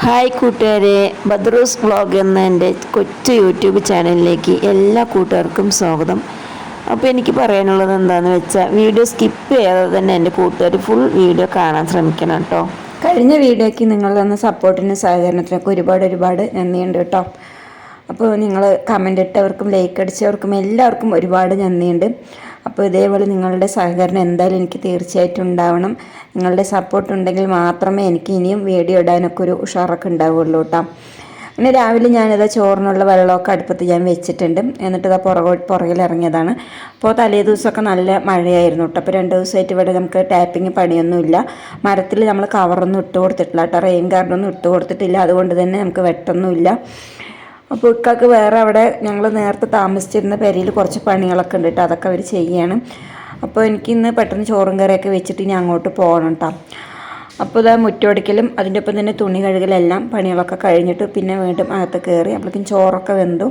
Hi കൂട്ടുകാരെ, ബദ്രൂസ് vlog എന്ന എൻ്റെ കൊച്ചു യൂട്യൂബ് ചാനലിലേക്ക് എല്ലാ കൂട്ടുകാർക്കും സ്വാഗതം. അപ്പോൾ എനിക്ക് പറയാനുള്ളത് എന്താണെന്ന് വെച്ചാൽ വീഡിയോ സ്കിപ്പ് ചെയ്യാതെ തന്നെ എൻ്റെ കൂട്ടുകാർ ഫുൾ വീഡിയോ കാണാൻ ശ്രമിക്കണം കേട്ടോ. കഴിഞ്ഞ വീഡിയോയ്ക്ക് നിങ്ങൾ തന്ന സപ്പോർട്ടിനും സഹകരണത്തിനൊക്കെ ഒരുപാട് നന്ദിയുണ്ട് കേട്ടോ. അപ്പോൾ നിങ്ങൾ കമൻ്റ് ഇട്ടവർക്കും ലൈക്ക് അടിച്ചവർക്കും എല്ലാവർക്കും ഒരുപാട് നന്ദിയുണ്ട്. അപ്പോൾ ഇതേപോലെ നിങ്ങളുടെ സഹകരണം എന്തായാലും എനിക്ക് തീർച്ചയായിട്ടും ഉണ്ടാവണം. നിങ്ങളുടെ സപ്പോർട്ട് ഉണ്ടെങ്കിൽ മാത്രമേ എനിക്ക് ഇനിയും വീഡിയോ ഇടാനൊക്കെ ഒരു ഉഷാറൊക്കെ ഉണ്ടാവുള്ളൂ കേട്ടോ. പിന്നെ രാവിലെ ഞാനിത് ചോറിനുള്ള വെള്ളമൊക്കെ അടുപ്പത്ത് ഞാൻ വെച്ചിട്ടുണ്ട്. എന്നിട്ട് ഇതാ പുറകിലിറങ്ങിയതാണ്. അപ്പോൾ തലേ ദിവസമൊക്കെ നല്ല മഴയായിരുന്നു കേട്ടോ. അപ്പോൾ 2 ദിവസമായിട്ട് ഇവിടെ നമുക്ക് ടാപ്പിങ് പണിയൊന്നുമില്ല. മരത്തിൽ നമ്മൾ കവറൊന്നും ഇട്ട് കൊടുത്തിട്ടില്ല കേട്ടോ. റെയിൻ ഗാർഡൊന്നും ഇട്ട് കൊടുത്തിട്ടില്ല. അതുകൊണ്ട് തന്നെ നമുക്ക് വെട്ടൊന്നുമില്ല. അപ്പോൾ ഇക്കാക്ക് വേറെ അവിടെ ഞങ്ങൾ നേരത്തെ താമസിച്ചിരുന്ന പെരയിൽ കുറച്ച് പണികളൊക്കെ ഉണ്ട് കേട്ടോ. അതൊക്കെ അവർ ചെയ്യാണ്. അപ്പോൾ എനിക്കിന്ന് പെട്ടെന്ന് ചോറും കറിയൊക്കെ വെച്ചിട്ട് ഇനി അങ്ങോട്ട് പോകണം കേട്ടോ. അപ്പോൾ ഇതാ മുറ്റോടിക്കലും അതിൻ്റെ ഒപ്പം തന്നെ തുണി കഴുകലെല്ലാം പണികളൊക്കെ കഴിഞ്ഞിട്ട് പിന്നെ വീണ്ടും അകത്ത് കയറി. അപ്പോഴേക്കും ചോറൊക്കെ വെന്തു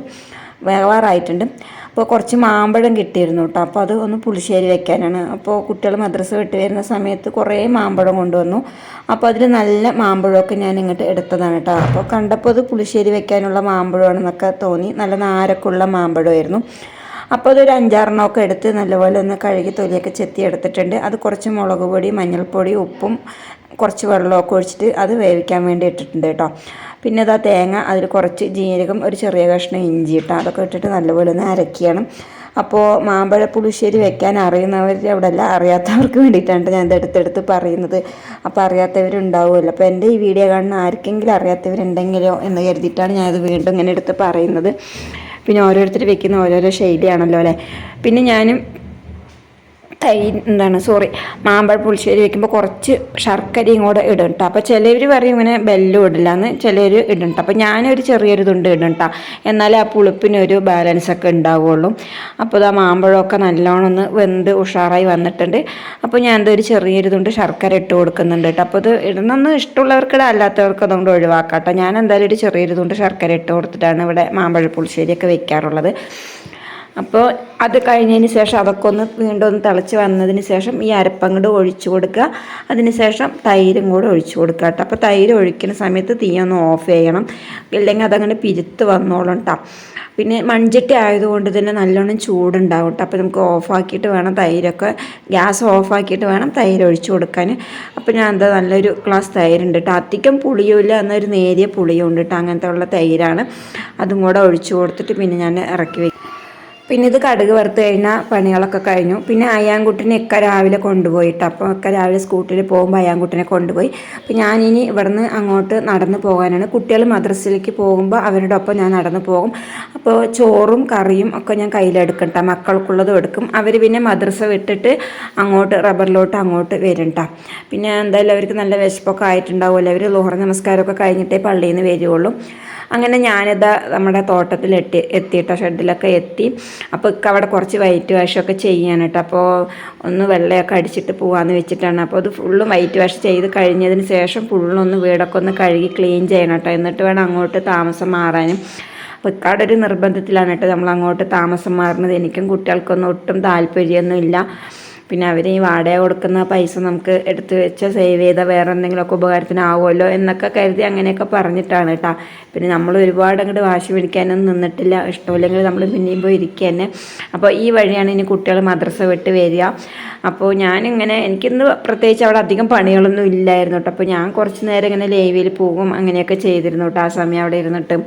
വേവാറായിട്ടുണ്ട്. അപ്പോൾ കുറച്ച് മാമ്പഴം കിട്ടിയിരുന്നു കേട്ടോ. അപ്പോൾ അത് ഒന്ന് പുളിശ്ശേരി വെക്കാനാണ്. അപ്പോൾ കുട്ടികൾ മദ്രസ വിട്ട് വരുന്ന സമയത്ത് കുറേ മാമ്പഴം കൊണ്ടുവന്നു. അപ്പോൾ അതിൽ നല്ല മാമ്പഴമൊക്കെ ഞാൻ ഇങ്ങോട്ട് എടുത്തതാണ് കേട്ടോ. അപ്പോൾ കണ്ടപ്പോൾ അത് പുളിശ്ശേരി വെക്കാനുള്ള മാമ്പഴമാണെന്നൊക്കെ തോന്നി. നല്ല നാരക്കുള്ള മാമ്പഴമായിരുന്നു. അപ്പോൾ അതൊരു 5-6 എടുത്ത് നല്ലപോലെ ഒന്ന് കഴുകി തൊലിയൊക്കെ ചെത്തി എടുത്തിട്ടുണ്ട്. അത് കുറച്ച് മുളക് പൊടി, മഞ്ഞൾപ്പൊടി, ഉപ്പും കുറച്ച് വെള്ളമൊക്കെ ഒഴിച്ചിട്ട് അത് വേവിക്കാൻ വേണ്ടി ഇട്ടിട്ടുണ്ട് കേട്ടോ. പിന്നെ ഇതാ തേങ്ങ, അതിൽ കുറച്ച് ജീരകം, ഒരു ചെറിയ കഷ്ണം ഇഞ്ചി ഇട്ടോ. അതൊക്കെ ഇട്ടിട്ട് നല്ലപോലെ ഒന്ന് അരയ്ക്കണം. അപ്പോൾ മാമ്പഴ പുളിശ്ശേരി വെക്കാൻ അറിയുന്നവർ അവിടെ അല്ല, അറിയാത്തവർക്ക് വേണ്ടിയിട്ടാണ് ഞാൻ ഇതെടുത്തെടുത്ത് പറയുന്നത്. അപ്പോൾ അറിയാത്തവരുണ്ടാവുമല്ലോ. അപ്പോൾ എൻ്റെ ഈ വീഡിയോ കാണുന്ന ആർക്കെങ്കിലും അറിയാത്തവരുണ്ടെങ്കിലോ എന്ന് കരുതിയിട്ടാണ് ഞാനത് വീണ്ടും ഇങ്ങനെ എടുത്ത് പറയുന്നത്. പിന്നെ ഓരോരുത്തർ വെക്കുന്ന ഓരോരോ ശൈലിയാണല്ലോ അല്ലേ. പിന്നെ ഞാനും മാമ്പഴ പുളിശ്ശേരി വെക്കുമ്പോൾ കുറച്ച് ശർക്കരയും കൂടെ ഇടും കേട്ടോ. അപ്പോൾ ചിലവർ പറയും ഇങ്ങനെ ബെല്ലും ഇടില്ല എന്ന്, ചിലർ ഇടും കേട്ടോ. അപ്പോൾ ഞാനൊരു ചെറിയൊരു തുണ്ട് ഇടും കേട്ടോ. എന്നാലേ ആ പുളിപ്പിനൊരു ബാലൻസൊക്കെ ഉണ്ടാവുള്ളൂ. അപ്പോൾ ആ മാമ്പഴമൊക്കെ നല്ലോണം ഒന്ന് വെന്ത് ഉഷാറായി വന്നിട്ടുണ്ട്. അപ്പോൾ ഞാൻ ഒരു ചെറിയൊരു തുണ്ട് ശർക്കര ഇട്ട് കൊടുക്കുന്നുണ്ട് കേട്ടോ. അപ്പോൾ ഇത് ഇടുന്നൊന്നും ഇഷ്ടമുള്ളവർക്കിടെ, അല്ലാത്തവർക്ക് അതുകൊണ്ട് ഒഴിവാക്കാം കേട്ടോ. ഞാൻ എന്തായാലും ഒരു ചെറിയൊരു തുണ്ട് ശർക്കര ഇട്ട് കൊടുത്തിട്ടാണ് ഇവിടെ മാമ്പഴ പുളിശ്ശേരിയൊക്കെ വെക്കാറുള്ളത്. അപ്പോൾ അത് കഴിഞ്ഞതിന് ശേഷം അതൊക്കെ ഒന്ന് വീണ്ടും ഒന്ന് തിളച്ച് വന്നതിന് ശേഷം ഈ അരപ്പങ്ങട് ഒഴിച്ചു കൊടുക്കുക. അതിന് ശേഷം തൈരും കൂടെ ഒഴിച്ചു കൊടുക്കുക കേട്ടോ. അപ്പോൾ തൈര് ഒഴിക്കുന്ന സമയത്ത് തീ ഒന്ന് ഓഫ് ചെയ്യണം, ഇല്ലെങ്കിൽ അതങ്ങനെ പിരുത്ത് വന്നോളും കേട്ടോ. പിന്നെ മൺചട്ടി ആയതുകൊണ്ട് തന്നെ നല്ലോണം ചൂടുണ്ടാവും കേട്ടോ. അപ്പോൾ നമുക്ക് ഓഫാക്കിയിട്ട് വേണം തൈരൊക്കെ, ഗ്യാസ് ഓഫാക്കിയിട്ട് വേണം തൈര് ഒഴിച്ചു കൊടുക്കാൻ. അപ്പോൾ ഞാൻ എന്താ നല്ലൊരു ഗ്ലാസ് തൈരുണ്ട് കേട്ടോ. അധികം പുളിയുമില്ല, എന്നൊരു നേരിയ പുളിയും ഉണ്ട് കേട്ടോ. അങ്ങനത്തെ ഉള്ള തൈരാണ്. അതും കൂടെ ഒഴിച്ചു കൊടുത്തിട്ട് പിന്നെ ഞാൻ ഇറക്കി വയ്ക്കും. പിന്നെ ഇത് കടുക് വറുത്ത് കഴിഞ്ഞാൽ പണികളൊക്കെ കഴിഞ്ഞു. പിന്നെ അയ്യാൻകുട്ടിനെ ഒക്കെ രാവിലെ കൊണ്ടുപോയിട്ട്, അപ്പോൾ ഒക്കെ രാവിലെ സ്കൂട്ടിൽ പോകുമ്പോൾ അയ്യാൻകുട്ടിനെ കൊണ്ടുപോയി. അപ്പോൾ ഞാനിനി ഇവിടുന്ന് അങ്ങോട്ട് നടന്നു പോകാനാണ്. കുട്ടികൾ മദ്രസയിലേക്ക് പോകുമ്പോൾ അവരുടെ ഒപ്പം ഞാൻ നടന്നു പോകും. അപ്പോൾ ചോറും കറിയും ഒക്കെ ഞാൻ കയ്യിലെടുക്കും കേട്ടോ. മക്കൾക്കുള്ളതും എടുക്കും. അവർ പിന്നെ മദ്രസ വിട്ടിട്ട് അങ്ങോട്ട് റബ്ബറിലോട്ട് അങ്ങോട്ട് വരും കേട്ടോ. പിന്നെ എന്തായാലും അവർക്ക് നല്ല വിശപ്പൊക്കെ ആയിട്ടുണ്ടാവുമല്ലോ. അവർ ളുഹർ നമസ്കാരമൊക്കെ കഴിഞ്ഞിട്ടേ പള്ളിയിൽ നിന്ന് വരികയുള്ളൂ. അങ്ങനെ ഞാനിതാ നമ്മുടെ തോട്ടത്തിൽ എത്തിയിട്ടോ, ഷെഡിലൊക്കെ എത്തി. അപ്പോൾ അവിടെ കുറച്ച് വൈറ്റ് വാഷൊക്കെ ചെയ്യാൻ കേട്ടോ. അപ്പോൾ ഒന്ന് വെള്ളയൊക്കെ അടിച്ചിട്ട് പോകാമെന്ന് വെച്ചിട്ടാണ്. അപ്പോൾ അത് ഫുള്ളും വൈറ്റ് വാഷ് ചെയ്ത് കഴിഞ്ഞതിന് ശേഷം ഫുള്ളൊന്ന് വീടൊക്കെ ഒന്ന് കഴുകി ക്ലീൻ ചെയ്യണം കേട്ടോ. എന്നിട്ട് വേണം അങ്ങോട്ട് താമസം മാറാനും. അപ്പോൾ ഇക്കാടെ ഒരു നിർബന്ധത്തിലാണ് കേട്ടോ നമ്മൾ അങ്ങോട്ട് താമസം മാറുന്നത്. എനിക്കും കുട്ടികൾക്കൊന്നും ഒട്ടും താല്പര്യമൊന്നുമില്ല. പിന്നെ അവർ ഈ വാടക കൊടുക്കുന്ന പൈസ നമുക്ക് എടുത്ത് വെച്ച് സേവ് ചെയ്താൽ വേറെ എന്തെങ്കിലുമൊക്കെ ഉപകാരത്തിനാവുമല്ലോ എന്നൊക്കെ കരുതി അങ്ങനെയൊക്കെ പറഞ്ഞിട്ടാണ് കേട്ടോ. പിന്നെ നമ്മൾ ഒരുപാട് അങ്ങോട്ട് വാശി പിടിക്കാനൊന്നും നിന്നിട്ടില്ല. ഇഷ്ടമില്ലെങ്കിൽ നമ്മൾ പിന്നെയും പോയി ഇരിക്കുക തന്നെ. അപ്പോൾ ഈ വഴിയാണ് ഇനി കുട്ടികൾ മദ്രസ വിട്ട് വരിക. അപ്പോൾ ഞാനിങ്ങനെ, എനിക്കിന്ന് പ്രത്യേകിച്ച് അവിടെ അധികം പണികളൊന്നും ഇല്ലായിരുന്നു കേട്ടോ. അപ്പോൾ ഞാൻ കുറച്ച് നേരം ഇങ്ങനെ ലൈവിൽ പോകും, അങ്ങനെയൊക്കെ ചെയ്തിരുന്നു കേട്ടോ. ആ സമയം അവിടെ ഇരുന്നിട്ട്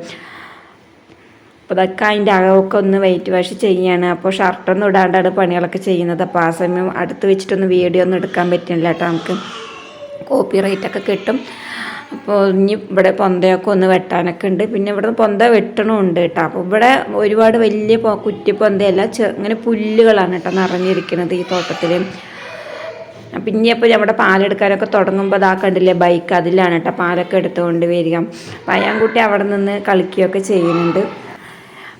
അപ്പോൾ അതൊക്കെ അതിൻ്റെ അകമൊക്കെ ഒന്ന് വൈറ്റ് വാഷ് ചെയ്യുകയാണ്. അപ്പോൾ ഷർട്ടൊന്നും ഇടാണ്ടാണ് പണികളൊക്കെ ചെയ്യുന്നത്. അപ്പോൾ ആ സമയം അടുത്ത് വെച്ചിട്ടൊന്നും വീഡിയോ ഒന്നും എടുക്കാൻ പറ്റുന്നില്ല കേട്ടോ. നമുക്ക് കോപ്പി റൈറ്റൊക്കെ കിട്ടും. അപ്പോൾ ഇനി ഇവിടെ പൊന്തയൊക്കെ ഒന്ന് വെട്ടാനൊക്കെ ഉണ്ട്. പിന്നെ ഇവിടെ പൊന്ത വെട്ടണമുണ്ട് കേട്ടോ. അപ്പോൾ ഇവിടെ ഒരുപാട് വലിയ കുറ്റി പൊന്തയല്ല, ഇങ്ങനെ പുല്ലുകളാണ് കേട്ടോ നിറഞ്ഞിരിക്കുന്നത് ഈ തോട്ടത്തിൽ. പിന്നെ അപ്പോൾ നമ്മുടെ പാലെടുക്കാനൊക്കെ തുടങ്ങുമ്പോൾ അതാ കണ്ടില്ലേ ബൈക്ക്, അതിലാണ് കേട്ടോ പാലൊക്കെ എടുത്തുകൊണ്ട് വരിക. അപ്പോൾ അയ്യാൻകുട്ടി അവിടെ നിന്ന് കളിക്കുകയൊക്കെ ചെയ്യുന്നുണ്ട്.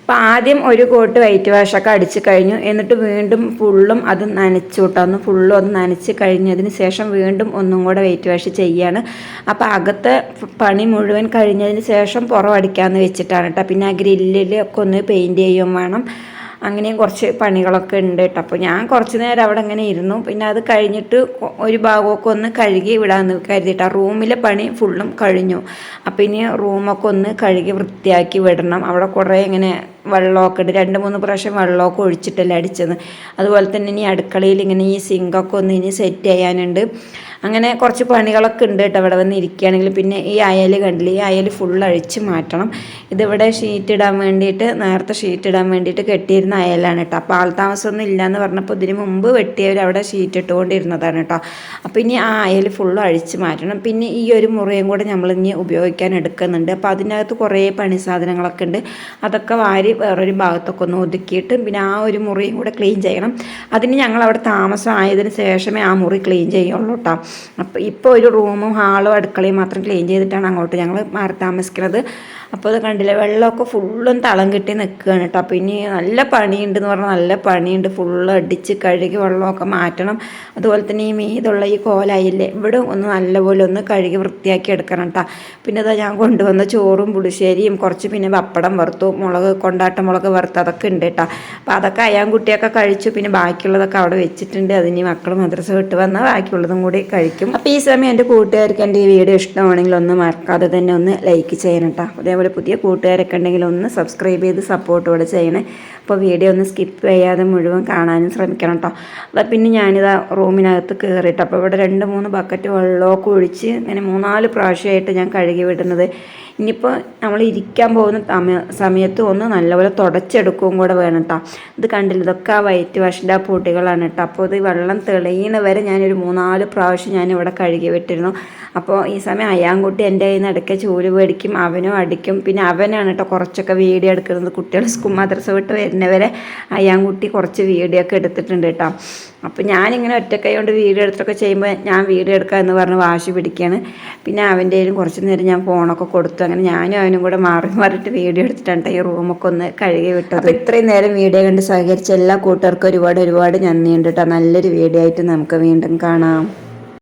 അപ്പോൾ ആദ്യം ഒരു കോട്ട് വൈറ്റ് വാഷൊക്കെ അടിച്ച് കഴിഞ്ഞു. എന്നിട്ട് വീണ്ടും ഫുള്ളും അത് നനച്ചു കേട്ടോ. ഫുള്ളും ഒന്ന് നനച്ച് കഴിഞ്ഞതിന് ശേഷം വീണ്ടും ഒന്നും കൂടെ വൈറ്റ് വാഷ് ചെയ്യാണ്. അപ്പോൾ അകത്തെ പണി മുഴുവൻ കഴിഞ്ഞതിന് ശേഷം പുറം അടിക്കാമെന്ന് വെച്ചിട്ടാണ് കേട്ടോ. പിന്നെ ആ ഗ്രില്ലിൽ ഒക്കെ ഒന്ന് പെയിൻറ്റ് ചെയ്യുകയും വേണം. അങ്ങനെയും കുറച്ച് പണികളൊക്കെ ഉണ്ട് കേട്ടോ. അപ്പോൾ ഞാൻ കുറച്ച് നേരം അവിടെ അങ്ങനെ ഇരുന്നു. പിന്നെ അത് കഴിഞ്ഞിട്ട് ഒരു ഭാഗമൊക്കെ ഒന്ന് കഴുകി വിടാമെന്ന് കരുതിയിട്ട് റൂമിലെ പണി ഫുള്ളും കഴിഞ്ഞു. അപ്പോൾ ഇനി റൂമൊക്കെ ഒന്ന് കഴുകി വൃത്തിയാക്കി വിടണം. അവിടെ കുറേ ഇങ്ങനെ വെള്ളമൊക്കെ ഉണ്ട്, 2-3 പ്രാവശ്യം വെള്ളമൊക്കെ ഒഴിച്ചിട്ടല്ലേ അടിച്ചത്. അതുപോലെ തന്നെ ഇനി അടുക്കളയിൽ ഇങ്ങനെ ഈ സിങ്കൊക്കെ ഒന്ന് ഇനി സെറ്റ് ചെയ്യാനുണ്ട്. അങ്ങനെ കുറച്ച് പണികളൊക്കെ ഉണ്ട് കേട്ടോ. അവിടെ വന്ന് ഇരിക്കുകയാണെങ്കിൽ പിന്നെ ഈ അയൽ കണ്ടില്ല, ഈ അയൽ ഫുൾ അഴിച്ച് മാറ്റണം. ഇതിവിടെ ഷീറ്റ് ഇടാൻ വേണ്ടിയിട്ട്, നേരത്തെ ഷീറ്റ് ഇടാൻ വേണ്ടിയിട്ട് കെട്ടിയിരുന്ന അയലാണ് കേട്ടോ. അപ്പോൾ ആൾതാമസമൊന്നും ഇല്ലയെന്ന് പറഞ്ഞപ്പോൾ ഇതിന് മുമ്പ് വെട്ടിയവർ അവിടെ ഷീറ്റ് ഇട്ടുകൊണ്ടിരുന്നതാണ് കേട്ടോ. അപ്പോൾ ഇനി ആ അയൽ ഫുള്ളും അഴിച്ച് മാറ്റണം. പിന്നെ ഈ ഒരു മുറിയും കൂടെ നമ്മളിനി ഉപയോഗിക്കാൻ എടുക്കുന്നുണ്ട്. അപ്പോൾ അതിനകത്ത് കുറേ പണി സാധനങ്ങളൊക്കെ ഉണ്ട്. അതൊക്കെ വാരി വേറൊരു ഭാഗത്തൊക്കെ ഒന്ന് ഒതുക്കിയിട്ട് പിന്നെ ആ ഒരു മുറിയും കൂടെ ക്ലീൻ ചെയ്യണം. അതിന് ഞങ്ങൾ അവിടെ താമസം ആയതിന് ശേഷമേ ആ മുറി ക്ലീൻ ചെയ്യുള്ളൂ കേട്ടോ. അപ്പോൾ ഇപ്പോൾ ഒരു റൂമും ഹാളും അടുക്കളയും മാത്രം ക്ലീൻ ചെയ്തിട്ടാണ് അങ്ങോട്ട് ഞങ്ങൾ മാറി താമസിക്കുന്നത്. അപ്പോൾ അത് കണ്ടില്ലേ, വെള്ളമൊക്കെ ഫുള്ളും തളം കെട്ടി നിൽക്കുകയാണ് കേട്ടോ. അപ്പോൾ ഇനി നല്ല പണിയുണ്ടെന്ന് പറഞ്ഞാൽ നല്ല പണിയുണ്ട്. ഫുള്ള് അടിച്ച് കഴുകി വെള്ളമൊക്കെ മാറ്റണം. അതുപോലെ തന്നെ ഈ മീതുള്ള ഈ കോലായില്ലേ, ഇവിടെ ഒന്ന് നല്ലപോലെ ഒന്ന് കഴുകി വൃത്തിയാക്കി എടുക്കണം കേട്ടോ. പിന്നെ അതാ ഞാൻ കൊണ്ടുവന്ന ചോറും പുളിശ്ശേരിയും കുറച്ച് പിന്നെ പപ്പടം വറുത്തു, കൊണ്ടാട്ട മുളക് വറുത്ത് അതൊക്കെ ഉണ്ട് കേട്ടോ. അപ്പോൾ അതൊക്കെ കുട്ടിയൊക്കെ കഴിച്ചു. പിന്നെ ബാക്കിയുള്ളതൊക്കെ അവിടെ വെച്ചിട്ടുണ്ട്. അതിന് മക്കൾ മദ്രസ വിട്ട് വന്നാൽ ബാക്കിയുള്ളതും കൂടി കഴിക്കും. അപ്പോൾ ഈ സമയം എൻ്റെ കൂട്ടുകാർക്ക് എൻ്റെ ഈ വീഡിയോ ഇഷ്ടമാണെങ്കിൽ ഒന്ന് മറക്കാതെ തന്നെ ഒന്ന് ലൈക്ക് ചെയ്യണം കേട്ടോ. അതേപോലെ പുതിയ കൂട്ടുകാരൊക്കെ ഉണ്ടെങ്കിൽ ഒന്ന് സബ്സ്ക്രൈബ് ചെയ്ത് സപ്പോർട്ടോടെ ചെയ്യണേ. അപ്പോൾ വീഡിയോ ഒന്ന് സ്കിപ്പ് ചെയ്യാതെ മുഴുവൻ കാണാനും ശ്രമിക്കണം കേട്ടോ. അതാ പിന്നെ ഞാനിതാ റൂമിനകത്ത് കയറിയിട്ട് അപ്പോൾ ഇവിടെ 2-3 ബക്കറ്റ് വെള്ളമൊക്കെ ഒഴിച്ച് ഇങ്ങനെ 3-4 പ്രാവശ്യമായിട്ട് ഞാൻ കഴുകി വിടുന്നത്. ഇനിയിപ്പോൾ നമ്മൾ ഇരിക്കാൻ പോകുന്ന സമയത്ത് ഒന്ന് നല്ലപോലെ തുടച്ചെടുക്കുകയും കൂടെ വേണം കേട്ടോ. ഇത് കണ്ടില്ല, ഇതൊക്കെ ആ വൈറ്റ് വാഷിൻ്റെ ആ പൊടികളാണ് കേട്ടോ. അപ്പോൾ ഇത് വെള്ളം തെളിയുന്ന വരെ ഞാനൊരു 3-4 പ്രാവശ്യം ഞാനിവിടെ കഴുകി വിട്ടിരുന്നു. അപ്പോൾ ഈ സമയം അയ്യാൻകുട്ടി എൻ്റെ കയ്യിൽ നിന്ന് ഇടയ്ക്ക് ചൂല് മേടിക്കും, അവനും അടിക്കും. പിന്നെ അവനാണ് കേട്ടോ കുറച്ചൊക്കെ വീഡിയോ എടുക്കുന്നത്. കുട്ടികൾ സ്കൂൾ മദ്രസ വിട്ട് വരുന്നവരെ അയ്യാൻകുട്ടി കുറച്ച് വീഡിയോ ഒക്കെ എടുത്തിട്ടുണ്ട് കേട്ടോ. അപ്പോൾ ഞാനിങ്ങനെ ഒറ്റക്കൈ കൊണ്ട് വീഡിയോ എടുത്തൊക്കെ ചെയ്യുമ്പോൾ ഞാൻ വീഡിയോ എടുക്കുക എന്ന് പറഞ്ഞ് വാശി പിടിക്കുകയാണ്. പിന്നെ അവൻ്റെ കയ്യിലും കുറച്ച് നേരം ഞാൻ ഫോണൊക്കെ കൊടുത്തു. അങ്ങനെ ഞാനും അവനും കൂടെ മാറിയിട്ട് വീഡിയോ എടുത്തിട്ടാണ് ഈ റൂമൊക്കെ ഒന്ന് കഴുകി വിട്ടത്. അപ്പോൾ ഇത്രയും നേരം വീഡിയോ കണ്ട് സഹകരിച്ച എല്ലാ കൂട്ടുകാർക്കും ഒരുപാട് നന്ദിയുണ്ട് കേട്ടോ. നല്ലൊരു വീഡിയോ ആയിട്ട് നമുക്ക് വീണ്ടും കാണാം.